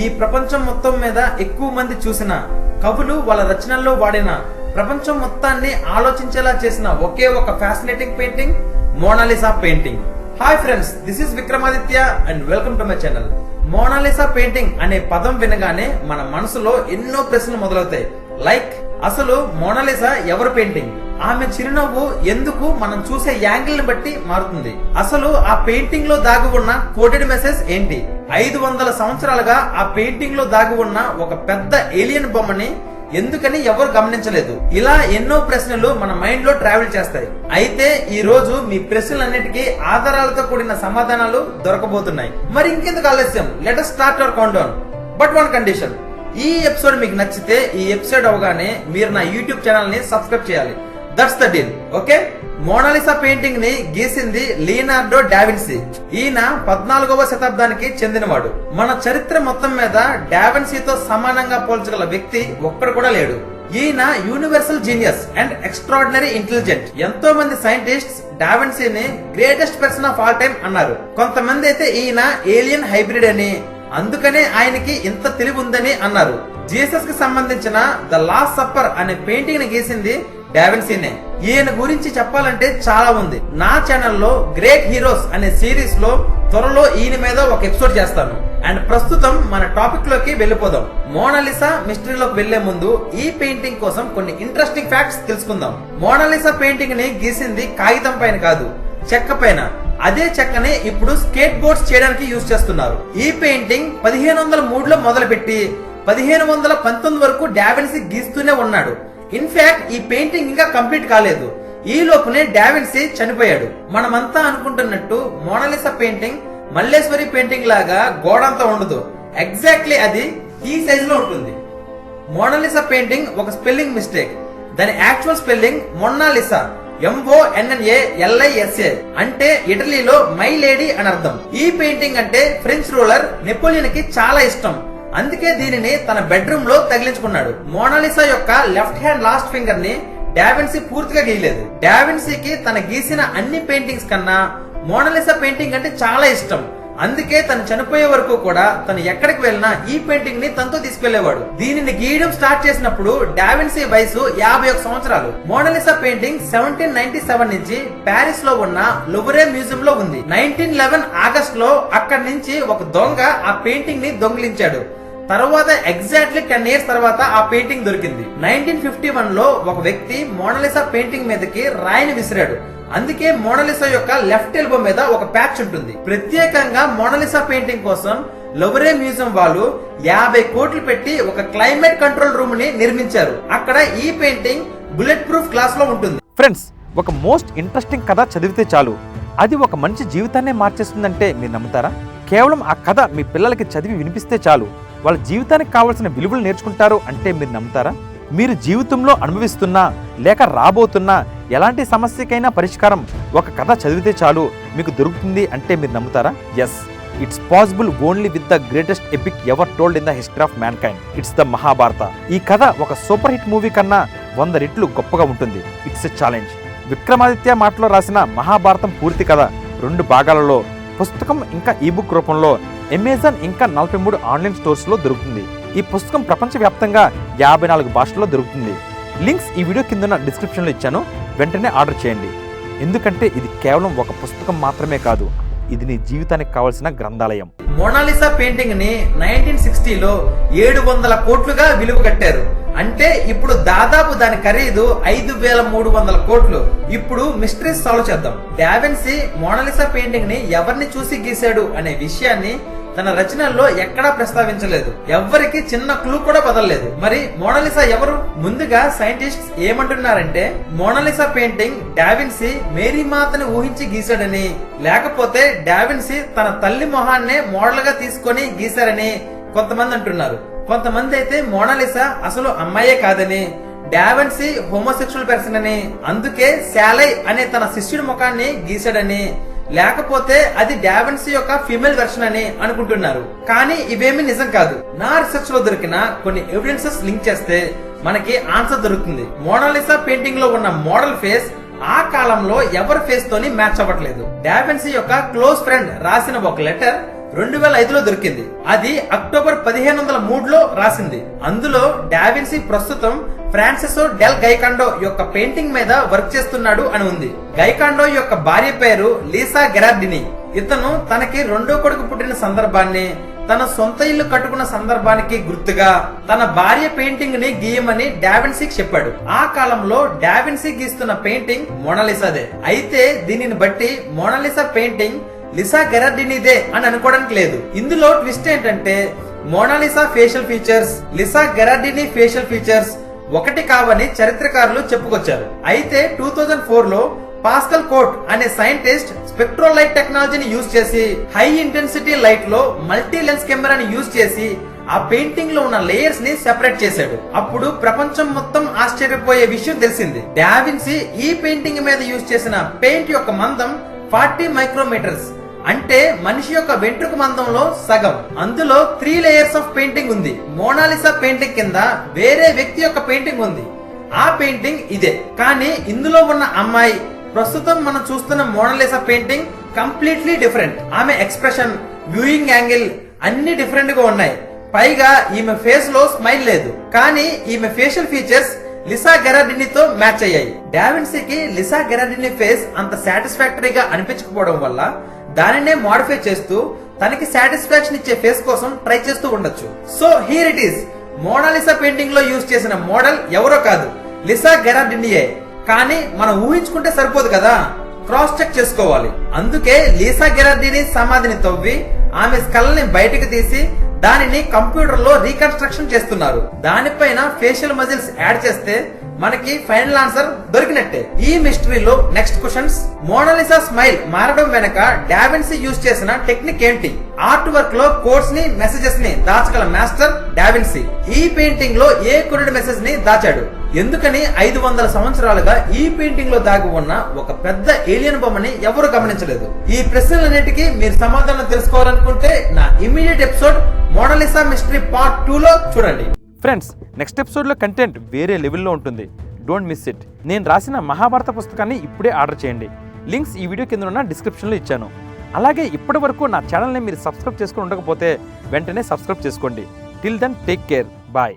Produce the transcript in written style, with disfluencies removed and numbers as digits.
ఈ ప్రపంచం మొత్తం మీద ఎక్కువ మంది చూసిన కవులు వాళ్ళ రచనల్లో వాడిన ప్రపంచం మొత్తాన్ని ఆలోచించేలా చేసిన ఒకే ఒక fascinating painting Mona Lisa painting. Hi friends, this is Vikramaditya and welcome to my channel. Mona Lisa painting అనే పదం వినగానే మన మనసులో ఎన్నో ప్రశ్నలు మొదలవుతాయి. లైక్, అసలు మోనాలిసా ఎవరు పెయింటింగ్? ఆమె చిరునవ్వు ఎందుకు మనం చూసే యాంగిల్ ని బట్టి మారుతుంది? అసలు ఆ పెయింటింగ్ లో దాగి ఉన్న కోటెడ్ మెసేజ్ ఏంటి? 500 సంవత్సరాలుగా ఆ పెయింటింగ్ లో దాగి ఉన్న ఒక పెద్ద ఏలియన్ బొమ్మని ఎందుకని ఎవరు గమనించలేదు? ఇలా ఎన్నో ప్రశ్నలు మన మైండ్ లో ట్రావెల్ చేస్తాయి. అయితే ఈ రోజు మీ ప్రశ్నలన్నిటికీ ఆధారాలతో కూడిన సమాధానాలు దొరకబోతున్నాయి. మరి ఇంకెందుకు ఆలస్యం, let us start our countdown. But one condition, ఈ ఎపిసోడ్ మీకు నచ్చితే ఈ ఎపిసోడ్ అవగానే మీరు నా యూట్యూబ్ ఛానల్ ని సబ్స్క్రైబ్ చేయాలి. That's the deal, okay? Mona Lisa painting ని గీసింది లియనార్డో డావిన్సీ. ఈయన 14వ శతాబ్దానికి చెందినవాడు. మన చరిత్ర మొత్తం మీద డావిన్సీతో సమానంగా పోల్చగల వ్యక్తి ఒక్కడు కూడా లేడు. ఈయన universal genius and extraordinary intelligent. ఎంతో మంది సైంటిస్ట్స్ డావిన్సీని greatest person of all time అన్నారు. కొంతమంది అయితే ఈయన ఏలియన్ హైబ్రిడ్ అని, అందుకనే ఆయనకి ఇంత తెలివి ఉందని అన్నారు. జీసస్ కి సంబంధించిన ద లాస్ట్ సప్పర్ అనే పెయింటింగ్ ని గీసింది డావిన్సీనే. ఈయన గురించి చెప్పాలంటే చాలా ఉంది. నా ఛానల్లో గ్రేట్ హీరోస్ అనే సిరీస్ లో త్వరలో ఈయన మీద ఒక ఎపిసోడ్ చేస్తాను. అండ్ ప్రస్తుతం మన టాపిక్ లోకి వెళ్ళిపోదాం. మోనాలిసా మిస్టరీలోకి వెళ్లే ముందు ఈ పెయింటింగ్ కోసం కొన్ని ఇంట్రెస్టింగ్ ఫ్యాక్ట్స్ తెలుసుకుందాం. మోనాలిసా పెయింటింగ్ ని గీసింది కాగితం పైన కాదు, చెక్క పైన. అదే చెక్కని ఇప్పుడు స్కేట్ బోర్డ్స్ చేయడానికి యూజ్ చేస్తున్నారు. ఈ పెయింటింగ్ 1503లో మొదలుపెట్టి 1519 వరకు డావిన్సీ గీస్తూనే ఉన్నాడు. ఇన్ఫాక్ట్ ఈ పెయింటింగ్ ఇంకా కంప్లీట్ కాలేదు. ఈ లోపునే డావిన్సీ చనిపోయాడు. మనమంతా అనుకుంటున్నట్టు మోనాలిసా పెయింటింగ్ మల్లేశ్వరి పెయింటింగ్ లాగా గోడంతా ఉండదు. ఎగ్జాక్ట్లీ అది ఈ సైజ్ లో ఉంటుంది. మోనాలిసా పెయింటింగ్ ఒక స్పెల్లింగ్ మిస్టేక్. దాని యాక్చువల్ స్పెల్లింగ్ మొన్నాలిసా, MONNALISA, అంటే ఇటలీలో మై లేడీ అని అర్థం. ఈ పెయింటింగ్ అంటే ఫ్రెంచ్ రూలర్ నెపోలియన్ కి చాలా ఇష్టం. అందుకే దీనిని తన బెడ్రూమ్ లో తగిలించుకున్నాడు. మోనాలిసా యొక్క లెఫ్ట్ హ్యాండ్ లాస్ట్ ఫింగర్ ని డావిన్సీ పూర్తిగా గీయలేదు. డావిన్సీకి తన గీసిన అన్ని పెయింటింగ్స్ కన్నా మోనాలిసా పెయింటింగ్ అంటే చాలా ఇష్టం. అందుకే తను చనిపోయే వరకు కూడా తను ఎక్కడికి వెళ్ళినా ఈ పెయింటింగ్ ని తనతో తీసుకెళ్లేవాడు. దీనిని గీయడం స్టార్ట్ చేసినప్పుడు డావిన్సీ వయసు 51 సంవత్సరాలు. మోనాలిసా పెయింటింగ్ 1797 నుంచి ప్యారిస్ లో ఉన్న లూవ్రే మ్యూజియం లో ఉంది. 1911 ఆగస్ట్ లో అక్కడి నుంచి ఒక దొంగ ఆ పెయింటింగ్ ని దొంగిలించాడు. తర్వాత ఎగ్జాక్ట్లీ 10 ఇయర్స్ తర్వాత ఆ పెయింటింగ్ దొరికింది. 1951 లో ఒక వ్యక్తి మోనాలిసా పెయింటింగ్ మీదకి రాయిని విసిరాడు. అందుకే మోనాలిసా యొక్క లెఫ్ట్ ఎల్బో మీద ఒక ప్యాచ్ ఉంటుంది. ప్రత్యేకంగా మోనాలిసా పెయింటింగ్ కోసం లూవ్రే మ్యూజియం వాళ్ళు 50 కోట్లు పెట్టి ఒక క్లైమేట్ కంట్రోల్ రూమ్ ని నిర్మించారు. అక్కడ ఈ పెయింటింగ్ బుల్లెట్ ప్రూఫ్ గ్లాస్ లో ఉంటుంది. ఫ్రెండ్స్, ఒక మోస్ట్ ఇంట్రెస్టింగ్ కథ చదివితే చాలు అది ఒక మనిషి జీవితాన్నే మార్చేస్తుందంటే మీరు నమ్ముతారా? కేవలం ఆ కథ మీ పిల్లలకి చదివి వినిపిస్తే చాలు వాళ్ళ జీవితానికి కావాల్సిన విలువలు నేర్చుకుంటారు అంటే మీరు నమ్ముతారా? మీరు జీవితంలో అనుభవిస్తున్నా లేక రాబోతున్నా ఎలాంటి సమస్యకైనా పరిష్కారం ఒక కథ చదివితే చాలు మీకు దొరుకుతుంది అంటే మీరు నమ్ముతారా? Yes, it's possible only with the greatest epic ever told in the history of mankind. It's the Mahabharata. ఈ కథ ఒక సూపర్ హిట్ మూవీ కన్నా 100 రెట్లు గొప్పగా ఉంటుంది. It's a challenge. విక్రమాదిత్య మాటలో రాసిన మహాభారతం పూర్తి కథ 2 భాగాలలో పుస్తకం ఇంకా ఈబుక్ రూపంలో అమెజాన్ ఇంకా 43 ఆన్లైన్ స్టోర్స్ లో దొరుకుతుంది. ఈ పుస్తకం ప్రపంచవ్యాప్తంగా 54 భాషల్లో దొరుకుతుంది. లింక్స్ ఈ వీడియో కింద డిస్క్రిప్షన్ లో ఇచ్చాను, వెంటనే ఆర్డర్ చేయండి. ఎందుకంటే ఇది కేవలం ఒక పుస్తకం మాత్రమే కాదు, ఇది నీ జీవితానికి కావాల్సిన గ్రంథాలయం. మోనాలిసా పెయింటింగ్ ని 1960లో 700 కోట్లుగా విలువ కట్టారు. అంటే ఇప్పుడు దాదాపు దాని ఖరీదు 5300 కోట్లు. ఇప్పుడు మిస్టరీస్ సాల్వ్ చేద్దాం. డావిన్సీ మోనాలిసా పెయింటింగ్ ని ఎవరిని చూసి గీశాడు అనే విషయాన్ని తన రచనల్లో ఎక్కడా ప్రస్తావించలేదు. ఎవ్వరికి చిన్న క్లూ కూడా వదలలేదు. మరి మోనాలిసా ఎవరు? ముందుగా సైంటిస్ట్స్ ఏమంటున్నారంటే మోనాలిసా పెయింటింగ్ డావిన్సీ మేరీ మాతని ఊహించి గీశాడని, లేకపోతే డావిన్సీ తన తల్లి మొహాన్నే మోడల్ గా తీసుకొని గీశారని కొంతమంది అంటున్నారు. కొంతమంది అయితే మోనాలిసా అసలు అమ్మాయే కాదని, డావిన్సీ హోమోసెక్షువల్ పర్సన్ అని, అందుకే శాలై అనే తన శిష్యుడి ముఖాన్ని గీశాడని, లేకపోతే అది డావిన్సీ యొక్క ఫీమేల్ వెర్షన్ అని అనుకుంటున్నారు. కానీ ఇవేమీ నిజం కాదు. నా రీసెర్చ్ లో దొరికిన కొన్ని ఎవిడెన్సెస్ లింక్ చేస్తే మనకి ఆన్సర్ దొరుకుతుంది. మోనాలిసా పెయింటింగ్ లో ఉన్న మోడల్ ఫేస్ ఆ కాలంలో ఎవరి ఫేస్ తోని మ్యాచ్ అవ్వట్లేదు. డావిన్సీ యొక్క క్లోజ్ ఫ్రెండ్ రాసిన ఒక లెటర్ 2005లో దొరికింది. అది అక్టోబర్ 1503లో రాసింది. అందులో డావిన్సీ ప్రస్తుతం ఫ్రాన్సిసో డెల్ గైకాండో యొక్క పెయింటింగ్ మీద వర్క్ చేస్తున్నాడు అని ఉంది. గైకాండో యొక్క భార్య పేరు లీసా గెరార్డిని. ఇతను తనకి రెండో కొడుకు పుట్టిన సందర్భాన్ని, తన సొంత ఇల్లు కట్టుకున్న సందర్భానికి గుర్తుగా తన భార్య పెయింటింగ్ ని గీయమని డావిన్సీకి చెప్పాడు. ఆ కాలంలో డావిన్సీ గీస్తున్న పెయింటింగ్ మోనాలిసాదే. అయితే దీనిని బట్టి మోనాలిసా పెయింటింగ్ లిసా గెరార్డినిదే అని అనుకోవడానికి లేదు. ఇందులో ట్విస్ట్ ఏంటంటే Mona Lisa facial features, Lisa Gherardini facial features ఒకటి కావని చరిత్రకారులు చెప్పుకొచ్చారు. అయితే 2004లో పాస్కల్ కోట్ అనే సైంటిస్ట్ స్పెక్ట్రోలైట్ టెక్నాలజీని యూజ్ చేసి హై ఇంటెన్సిటీ లైట్ లో మల్టీ లెన్స్ కెమెరాని యూజ్ చేసి ఆ పెయింటింగ్ లో ఉన్న లేయర్స్ ని సెపరేట్ చేశాడు. అప్పుడు ప్రపంచం మొత్తం ఆశ్చర్యపోయే విషయం తెలిసింది. డావిన్సీ ఈ పెయింటింగ్ మీద యూజ్ చేసిన పెయింట్ యొక్క మందం 40 మైక్రోమీటర్స్, అంటే మనిషి యొక్క వెంట్రుక మందంలో సగం. అందులో 3 లేయర్స్ ఆఫ్ పెయింటింగ్ ఉంది. మోనాలిసా పెయింటింగ్ కింద వేరే వ్యక్తి యొక్క పెయింటింగ్ ఉంది. ఆ పెయింటింగ్ ఇదే. కానీ ఇందులో ఉన్న అమ్మాయి, ప్రస్తుతం మనం చూస్తున్న మోనాలిసా పెయింటింగ్ కంప్లీట్లీ డిఫరెంట్. ఆమె ఎక్స్ప్రెషన్, వ్యూయింగ్ యాంగిల్ అన్ని డిఫరెంట్ గా ఉన్నాయి. పైగా ఈమె ఫేస్ లో స్మైల్ లేదు. కానీ ఈమె ఫేషియల్ ఫీచర్స్ లిసా గెరార్డినితో మ్యాచ్ అయ్యాయి. డావిన్సీకి లిసా గెరార్డిని ఫేస్ అంత సాటిస్ఫాక్టరీగా అనిపించకపోవడం వల్ల దానినే మోడిఫై చేస్తూ తనకి సాటిస్ఫాక్షన్ ఇచ్చే ఫేస్ కోసం ట్రై చేస్తూ ఉండొచ్చు. So here it is. Mona Lisa painting లో యూజ్ చేసిన మోడల్ ఎవరో కాదు, లిసా గెరార్డినియే. కానీ మనం ఊహించుకుంటే సరిపోదు కదా, క్రాస్ చెక్ చేసుకోవాలి. అందుకే లిసా గెరార్డిని సమాధిని తవ్వి ఆమె స్కల్ ని బయటకు తీసి దానిని కంప్యూటర్ లో రీకన్స్ట్రక్షన్ చేస్తున్నారు. దానిపైన ఫేషియల్ మజిల్స్ యాడ్ చేస్తే మనకి ఫైనల్ ఆన్సర్ దొరికినట్టే. ఈ మిస్టరీలో నెక్స్ట్ క్వశ్చన్స్. మోనాలిసా స్మైల్ మారడం వెనక డావిన్సీ యూజ్ చేసిన టెక్నిక్ ఏంటి? ఆర్ట్ వర్క్ లో కోడ్స్ ని, మెసేజెస్ ని దాచగల మాస్టర్ డావిన్సీ. ఈ పెయింటింగ్ లో ఏ కోడెడ్ మెసేజ్ ని దాచాడు? ఎందుకని 500 సంవత్సరాలుగా ఈ పెయింటింగ్ లో దాగి ఉన్న ఒక పెద్ద ఏలియన్ బొమ్మని ఎవరు గమనించలేదు? ఈ ప్రశ్నలన్నిటికీ మీరు సమాధానం తెలుసుకోవాలనుకుంటే నా immediate episode Mona Lisa mystery part 2లో చూడండి. ఫ్రెండ్స్, నెక్స్ట్ ఎపిసోడ్లో కంటెంట్ వేరే లెవెల్లో ఉంటుంది. Don't miss it. నేను రాసిన మహాభారత పుస్తకాన్ని ఇప్పుడే ఆర్డర్ చేయండి. లింక్స్ ఈ వీడియో కింద ఉన్న డిస్క్రిప్షన్లో ఇచ్చాను. అలాగే ఇప్పటి వరకు నా ఛానల్ని మీరు సబ్స్క్రైబ్ చేసుకుని ఉండకపోతే వెంటనే సబ్స్క్రైబ్ చేసుకోండి. Till then take care. Bye.